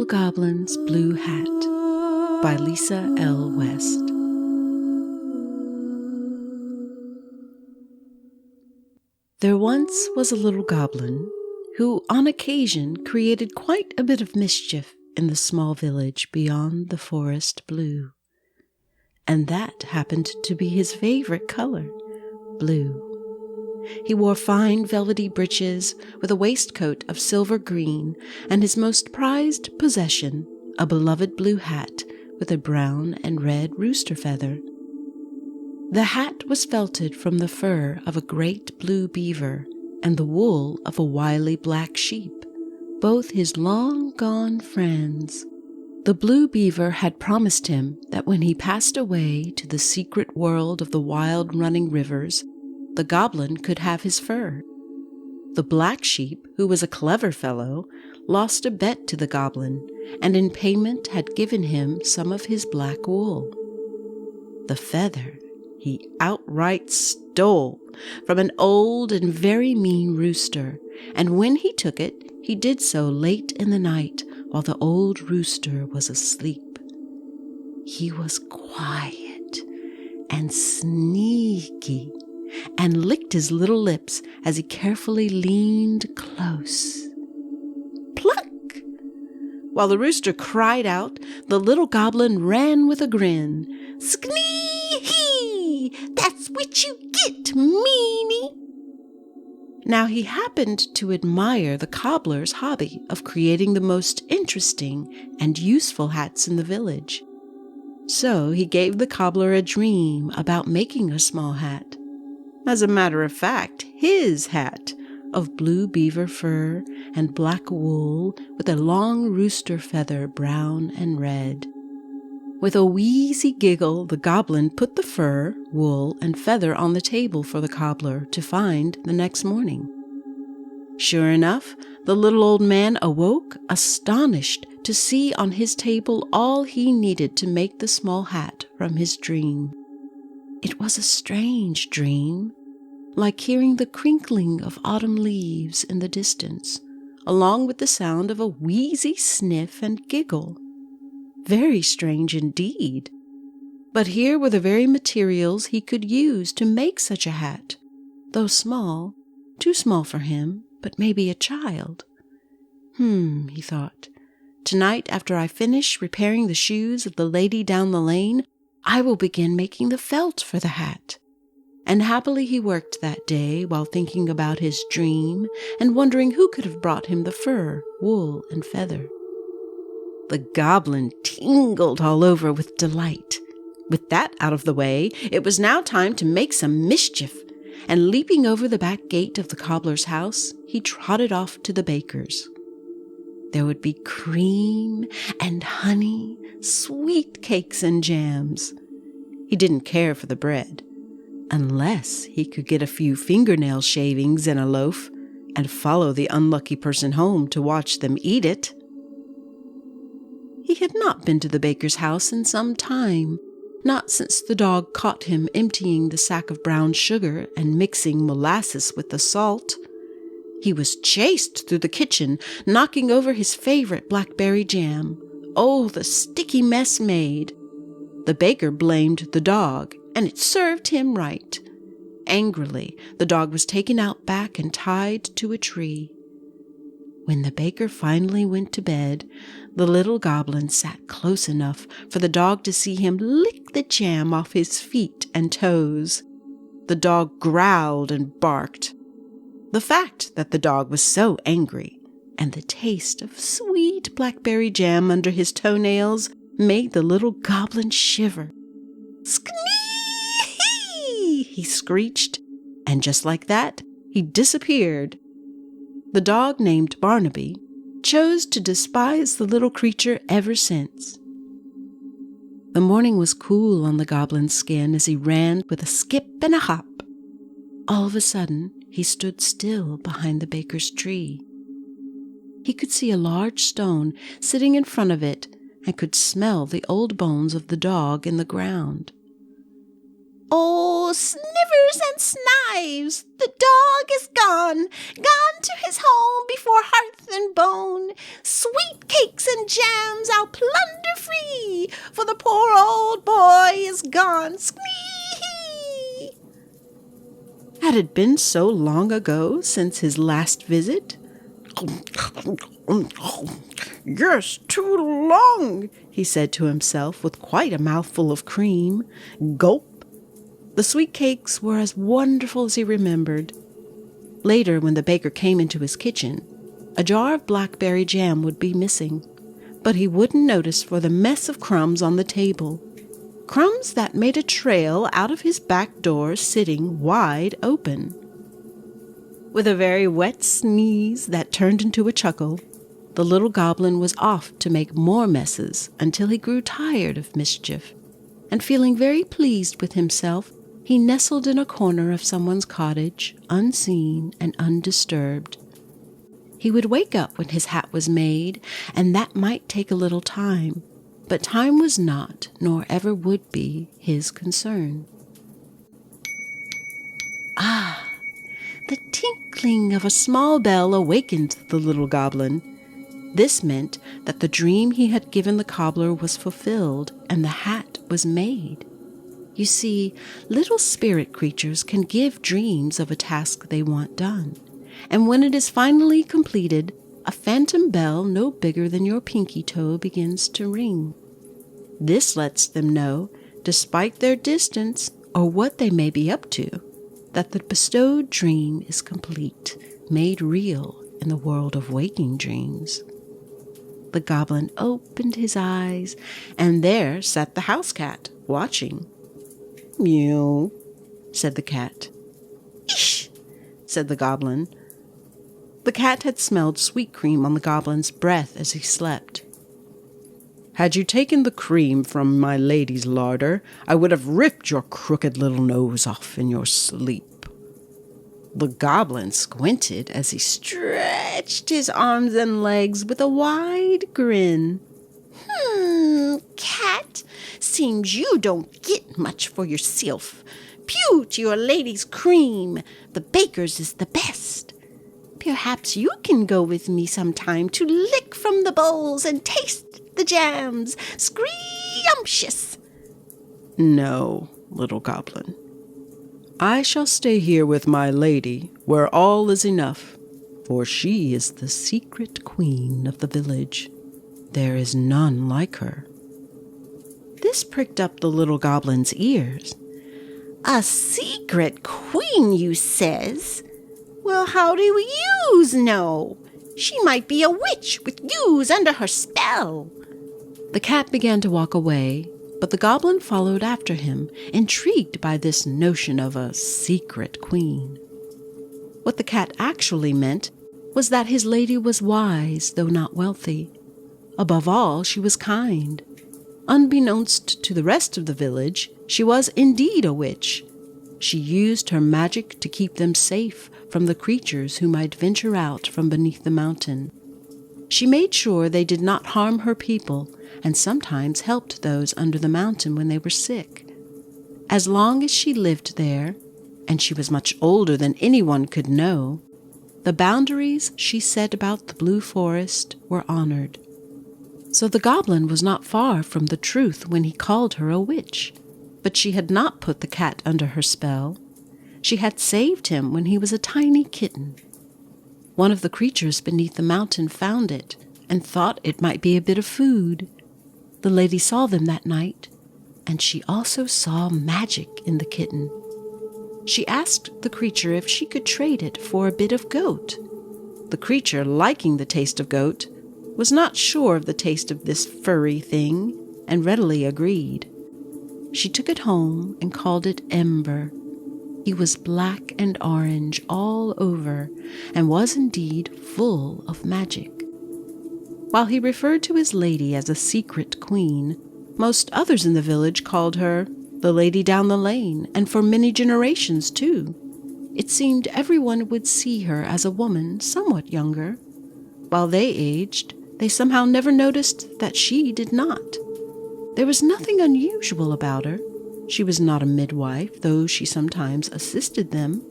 Goblin's Blue Hat by Lisa L. West. There once was a little goblin who on occasion created quite a bit of mischief in the small village beyond the forest blue. And that happened to be his favorite color, blue. He wore fine velvety breeches with a waistcoat of silver green, and his most prized possession, a beloved blue hat with a brown and red rooster feather. The hat was felted from the fur of a great blue beaver and the wool of a wily black sheep, both his long-gone friends. The blue beaver had promised him that when he passed away to the secret world of the wild running rivers, the goblin could have his fur. The black sheep, who was a clever fellow, lost a bet to the goblin, and in payment had given him some of his black wool. The feather he outright stole from an old and very mean rooster, and when he took it, he did so late in the night while the old rooster was asleep. He was quiet and sneaky, and licked his little lips as he carefully leaned close. Pluck! While the rooster cried out, the little goblin ran with a grin. Sknee-hee! That's what you get, meanie! Now he happened to admire the cobbler's hobby of creating the most interesting and useful hats in the village. So he gave the cobbler a dream about making a small hat. As a matter of fact, his hat of blue beaver fur and black wool with a long rooster feather, brown and red. With a wheezy giggle, the goblin put the fur, wool, and feather on the table for the cobbler to find the next morning. Sure enough, the little old man awoke, astonished to see on his table all he needed to make the small hat from his dream. It was a strange dream, like hearing the crinkling of autumn leaves in the distance, along with the sound of a wheezy sniff and giggle. Very strange indeed. But here were the very materials he could use to make such a hat, though small, too small for him, but maybe a child. He thought. Tonight, after I finish repairing the shoes of the lady down the lane, I will begin making the felt for the hat. And happily he worked that day while thinking about his dream and wondering who could have brought him the fur, wool, and feather. The goblin tingled all over with delight. With that out of the way, it was now time to make some mischief, and leaping over the back gate of the cobbler's house, he trotted off to the baker's. There would be cream and honey, sweet cakes and jams. He didn't care for the bread, unless he could get a few fingernail shavings in a loaf and follow the unlucky person home to watch them eat it. He had not been to the baker's house in some time, not since the dog caught him emptying the sack of brown sugar and mixing molasses with the salt. He was chased through the kitchen, knocking over his favorite blackberry jam. Oh, the sticky mess made! The baker blamed the dog, and it served him right. Angrily, the dog was taken out back and tied to a tree. When the baker finally went to bed, the little goblin sat close enough for the dog to see him lick the jam off his feet and toes. The dog growled and barked. The fact that the dog was so angry, and the taste of sweet blackberry jam under his toenails, made the little goblin shiver. Sknee! He screeched, and just like that, he disappeared. The dog, named Barnaby, chose to despise the little creature ever since. The morning was cool on the goblin's skin as he ran with a skip and a hop. All of a sudden, he stood still behind the baker's tree. He could see a large stone sitting in front of it and could smell the old bones of the dog in the ground. Oh, snivers and snives, the dog is gone, gone to his home before hearth and bone. Sweet cakes and jams I'll plunder free, for the poor old boy is gone. Squee! Had it been so long ago since his last visit? Yes, too long, he said to himself with quite a mouthful of cream. Gulp. The sweet cakes were as wonderful as he remembered. Later, when the baker came into his kitchen, a jar of blackberry jam would be missing, but he wouldn't notice for the mess of crumbs on the table. Crumbs that made a trail out of his back door sitting wide open. With a very wet sneeze that turned into a chuckle, the little goblin was off to make more messes until he grew tired of mischief, and feeling very pleased with himself, he nestled in a corner of someone's cottage, unseen and undisturbed. He would wake up when his hat was made, and that might take a little time, but time was not, nor ever would be, his concern. Ah! The tinkling of a small bell awakened the little goblin. This meant that the dream he had given the cobbler was fulfilled, and the hat was made. You see, little spirit creatures can give dreams of a task they want done, and when it is finally completed, a phantom bell no bigger than your pinky toe begins to ring. This lets them know, despite their distance or what they may be up to, that the bestowed dream is complete, made real in the world of waking dreams. The goblin opened his eyes, and there sat the house cat, watching. Mew, said the cat. Ish, said the goblin. The cat had smelled sweet cream on the goblin's breath as he slept. Had you taken the cream from my lady's larder, I would have ripped your crooked little nose off in your sleep. The goblin squinted as he stretched his arms and legs with a wide grin. Cat, seems you don't get much for yourself. Pew to your lady's cream, the baker's is the best. Perhaps you can go with me sometime to lick from the bowls and taste the jams. Screamptious! No, little goblin. I shall stay here with my lady, where all is enough, for she is the secret queen of the village. There is none like her. This pricked up the little goblin's ears. A secret queen, you says? Well, how do yous know? She might be a witch with yous under her spell. The cat began to walk away, but the goblin followed after him, intrigued by this notion of a secret queen. What the cat actually meant was that his lady was wise, though not wealthy. Above all, she was kind. Unbeknownst to the rest of the village, she was indeed a witch. She used her magic to keep them safe from the creatures who might venture out from beneath the mountain. She made sure they did not harm her people, and sometimes helped those under the mountain when they were sick. As long as she lived there, and she was much older than anyone could know, the boundaries she set about the blue forest were honored. So the goblin was not far from the truth when he called her a witch, but she had not put the cat under her spell. She had saved him when he was a tiny kitten. One of the creatures beneath the mountain found it and thought it might be a bit of food. The lady saw them that night, and she also saw magic in the kitten. She asked the creature if she could trade it for a bit of goat. The creature, liking the taste of goat, was not sure of the taste of this furry thing, and readily agreed. She took it home and called it Ember. He was black and orange all over, and was indeed full of magic. While he referred to his lady as a secret queen, most others in the village called her the lady down the lane, and for many generations too. It seemed everyone would see her as a woman somewhat younger. While they aged, they somehow never noticed that she did not. There was nothing unusual about her. She was not a midwife, though she sometimes assisted them.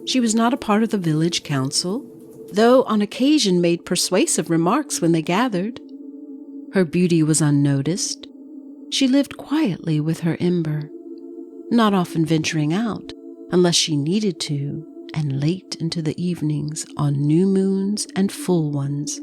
She was not a part of the village council, though on occasion made persuasive remarks when they gathered. Her beauty was unnoticed. She lived quietly with her Ember, not often venturing out unless she needed to, and late into the evenings on new moons and full ones.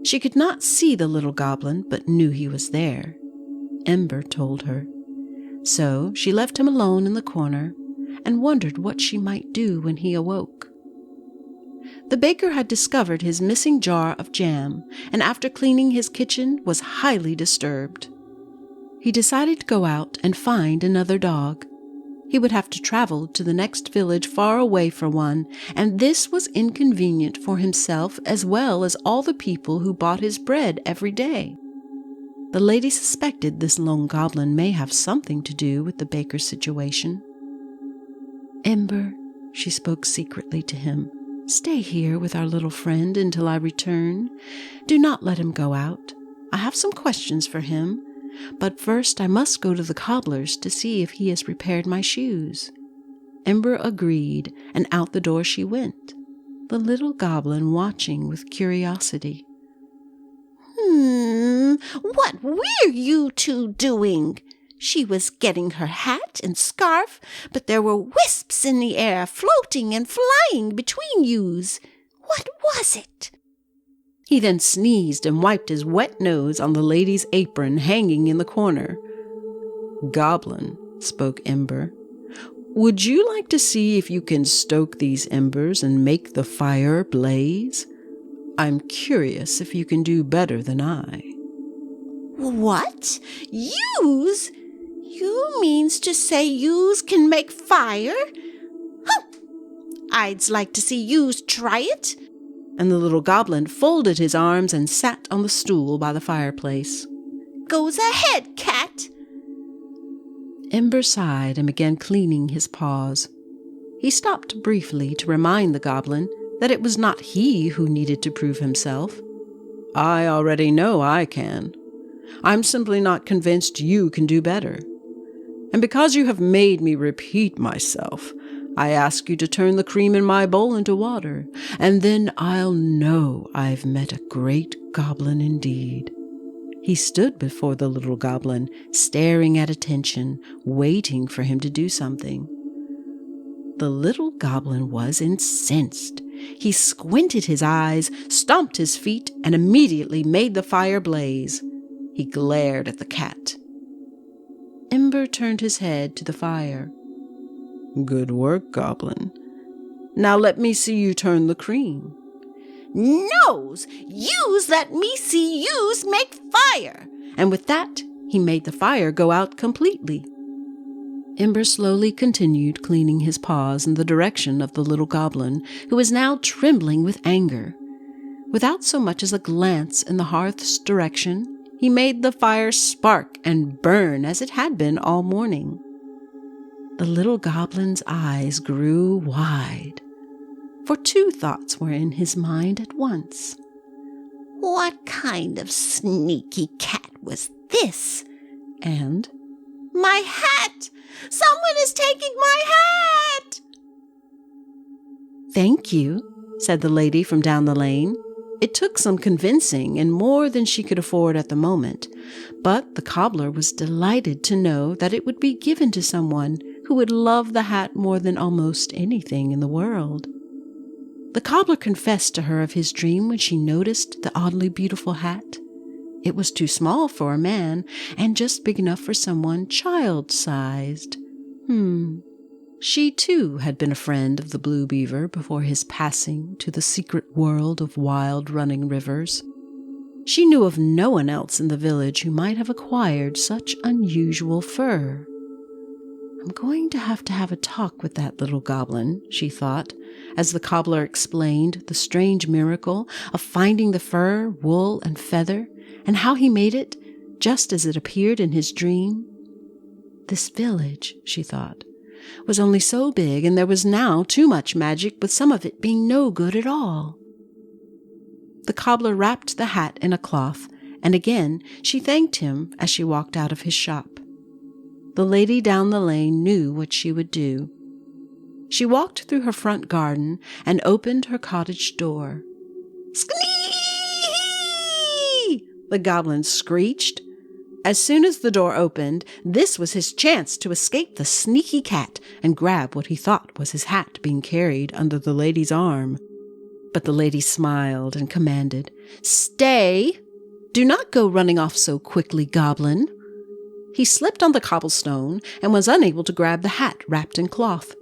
She could not see the little goblin, but knew he was there. Ember told her. So she left him alone in the corner and wondered what she might do when he awoke. The baker had discovered his missing jar of jam, and after cleaning his kitchen was highly disturbed. He decided to go out and find another dog. He would have to travel to the next village far away for one, and this was inconvenient for himself as well as all the people who bought his bread every day. The lady suspected this lone goblin may have something to do with the baker's situation. "Ember," she spoke secretly to him, "stay here with our little friend until I return. Do not let him go out. I have some questions for him, but first I must go to the cobbler's to see if he has repaired my shoes." Ember agreed, and out the door she went, the little goblin watching with curiosity. What were you two doing?" She was getting her hat and scarf, but there were wisps in the air, floating and flying between yous. What was it? He then sneezed and wiped his wet nose on the lady's apron hanging in the corner. "Goblin," spoke Ember, "would you like to see if you can stoke these embers and make the fire blaze? I'm curious if you can do better than I." "What? Yous? You means to say yous can make fire? Huh! I'd like to see yous try it." And the little goblin folded his arms and sat on the stool by the fireplace. "Goes ahead, cat." Ember sighed and began cleaning his paws. He stopped briefly to remind the goblin that it was not he who needed to prove himself. "I already know I can. I'm simply not convinced you can do better. And because you have made me repeat myself, I ask you to turn the cream in my bowl into water, and then I'll know I've met a great goblin indeed." He stood before the little goblin, staring at attention, waiting for him to do something. The little goblin was incensed. He squinted his eyes, stomped his feet, and immediately made the fire blaze. He glared at the cat. Ember turned his head to the fire. "Good work, Goblin. Now let me see you turn the cream." "No's! Yous let me see yous make fire!" And with that, he made the fire go out completely. Ember slowly continued cleaning his paws in the direction of the little goblin, who was now trembling with anger. Without so much as a glance in the hearth's direction, he made the fire spark and burn as it had been all morning. The little goblin's eyes grew wide, for two thoughts were in his mind at once. "What kind of sneaky cat was this?" And, "My hat! Someone is taking my hat!" "Thank you," said the lady from down the lane. It took some convincing and more than she could afford at the moment, but the cobbler was delighted to know that it would be given to someone who would love the hat more than almost anything in the world. The cobbler confessed to her of his dream when she noticed the oddly beautiful hat. It was too small for a man and just big enough for someone child-sized. She, too, had been a friend of the Blue Beaver before his passing to the secret world of wild running rivers. She knew of no one else in the village who might have acquired such unusual fur. "I'm going to have a talk with that little goblin," she thought, as the cobbler explained the strange miracle of finding the fur, wool, and feather, and how he made it just as it appeared in his dream. This village, she thought, was only so big, and there was now too much magic, with some of it being no good at all. The cobbler wrapped the hat in a cloth, and again she thanked him as she walked out of his shop. the lady down the lane knew what she would do. She walked through her front garden and opened her cottage door. "Squee!" the goblin screeched. As soon as the door opened, this was his chance to escape the sneaky cat and grab what he thought was his hat being carried under the lady's arm. But the lady smiled and commanded, "Stay! Do not go running off so quickly, Goblin." He slipped on the cobblestone and was unable to grab the hat wrapped in cloth.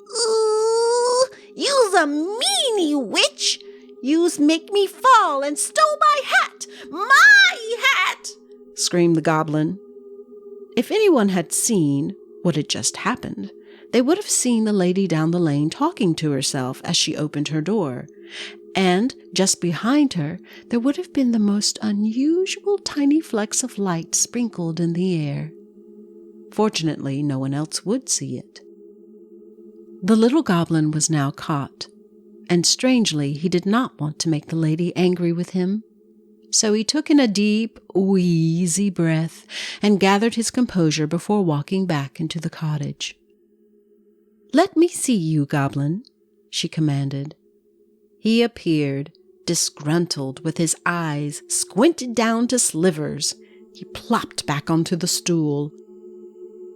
"Ooh, you's a meanie witch! You's make me fall and stole my hat! My hat!" screamed the goblin. If anyone had seen what had just happened, they would have seen the lady down the lane talking to herself as she opened her door, and just behind her there would have been the most unusual tiny flecks of light sprinkled in the air. Fortunately, no one else would see it. The little goblin was now caught, and strangely he did not want to make the lady angry with him. So he took in a deep, wheezy breath and gathered his composure before walking back into the cottage. "Let me see you, Goblin," she commanded. He appeared, disgruntled, with his eyes squinted down to slivers. He plopped back onto the stool.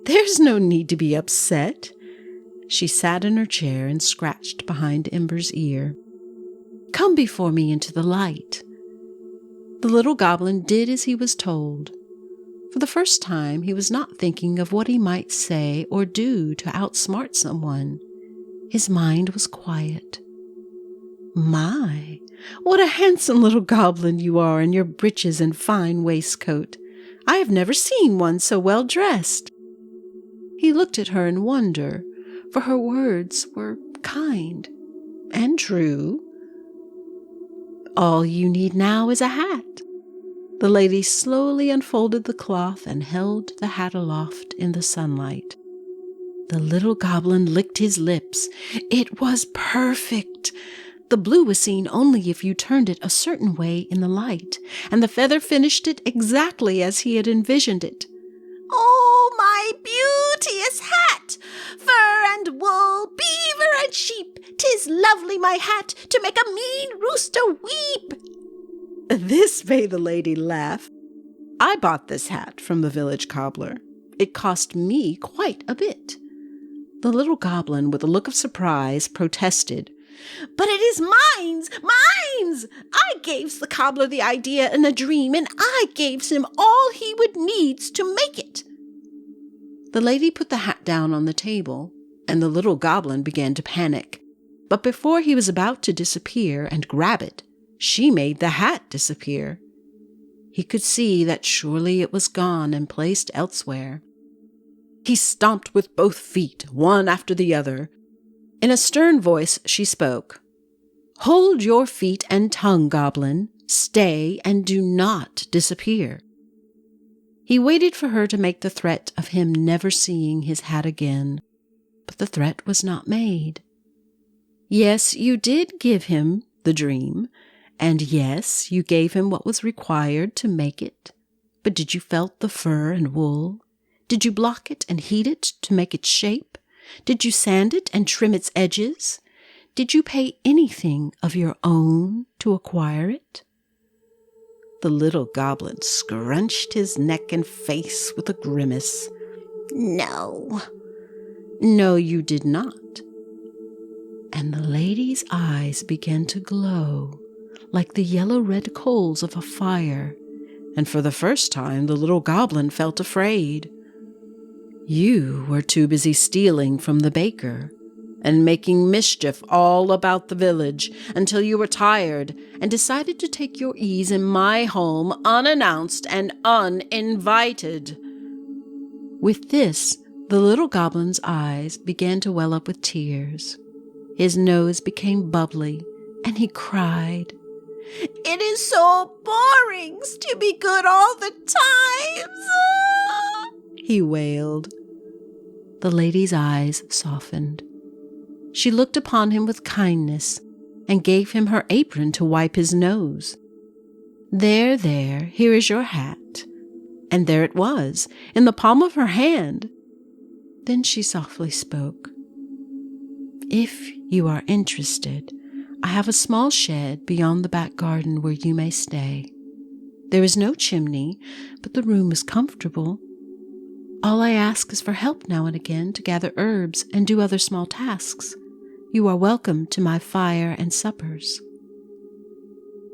"There's no need to be upset." She sat in her chair and scratched behind Ember's ear. "Come before me into the light." The little goblin did as he was told. For the first time, he was not thinking of what he might say or do to outsmart someone. His mind was quiet. "My, what a handsome little goblin you are in your breeches and fine waistcoat. I have never seen one so well dressed." He looked at her in wonder, for her words were kind and true. "All you need now is a hat." The lady slowly unfolded the cloth and held the hat aloft in the sunlight. The little goblin licked his lips. It was perfect. The blue was seen only if you turned it a certain way in the light, and the feather finished it exactly as he had envisioned it. "Oh, my beauteous hat! Fur and wool, beaver and sheep! 'Tis lovely, my hat, to make a mean rooster weep!" This made the lady laugh. "I bought this hat from the village cobbler. It cost me quite a bit." The little goblin, with a look of surprise, protested. "But it is mines! Mines! I gave the cobbler the idea in a dream, and I gave him all he would needs to make it." The lady put the hat down on the table, and the little goblin began to panic. But before he was about to disappear and grab it, she made the hat disappear. He could see that surely it was gone and placed elsewhere. He stomped with both feet, one after the other. In a stern voice she spoke. "Hold your feet and tongue, Goblin. Stay and do not disappear." He waited for her to make the threat of him never seeing his hat again, but the threat was not made. "Yes, you did give him the dream, and yes, you gave him what was required to make it. But did you felt the fur and wool? Did you block it and heat it to make its shape? Did you sand it and trim its edges? Did you pay anything of your own to acquire it?" The little goblin scrunched his neck and face with a grimace. "No." "No, you did not." And the lady's eyes began to glow like the yellow-red coals of a fire, and for the first time the little goblin felt afraid. "You were too busy stealing from the baker and making mischief all about the village until you were tired and decided to take your ease in my home unannounced and uninvited." With this, the little goblin's eyes began to well up with tears. His nose became bubbly, and he cried, "It is so boring to be good all the time." he wailed. The lady's eyes softened. She looked upon him with kindness and gave him her apron to wipe his nose. There, here is your hat. And there it was, in the palm of her hand. Then she softly spoke. "If you are interested, I have a small shed beyond the back garden where you may stay. There is no chimney, but the room is comfortable. All I ask is for help now and again to gather herbs and do other small tasks. You are welcome to my fire and suppers."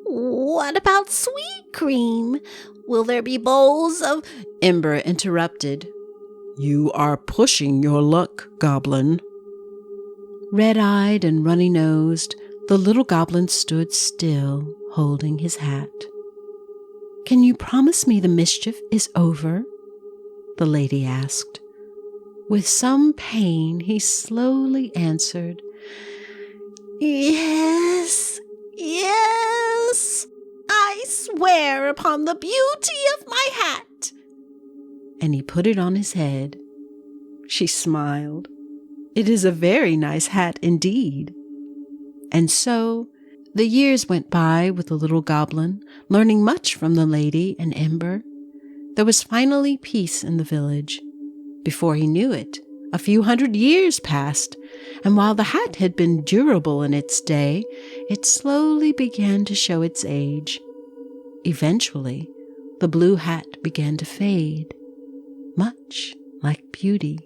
"What about sweet cream? Will there be bowls of—" Ember interrupted. "You are pushing your luck, Goblin." Red-eyed and runny-nosed, the little goblin stood still, holding his hat. "Can you promise me the mischief is over?" the lady asked. With some pain, he slowly answered, "Yes, yes, I swear upon the beauty of my hat." And he put it on his head. She smiled. "It is a very nice hat indeed." And so the years went by with the little goblin, learning much from the lady and Ember. There was finally peace in the village. Before he knew it, a few 100 years passed, and while the hat had been durable in its day, it slowly began to show its age. Eventually, the blue hat began to fade, much like Beauty.